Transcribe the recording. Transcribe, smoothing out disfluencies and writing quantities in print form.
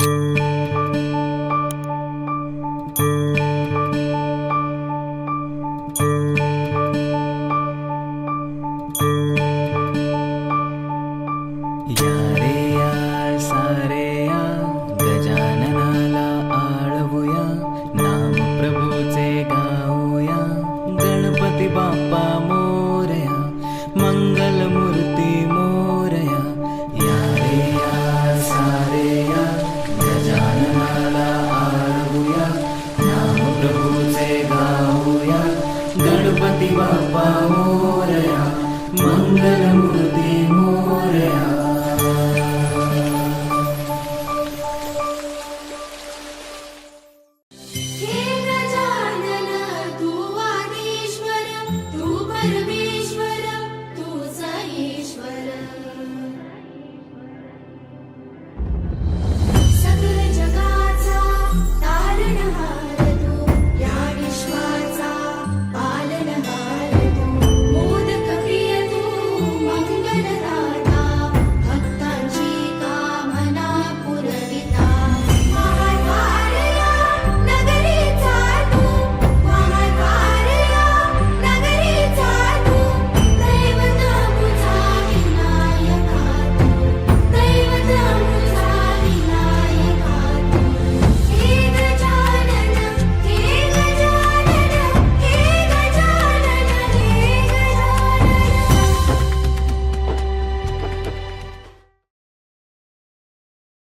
या रे या सारे या गजाननाला आळवूया, नाम प्रभूचे गाऊया, गणपती बाप्पा मोरया, मंगल मूर्ती मोरया. या रे या सारे या गजाननाला आळवूया, नाम प्रभूचे गाऊया, गणपती बाप्पा मोरया.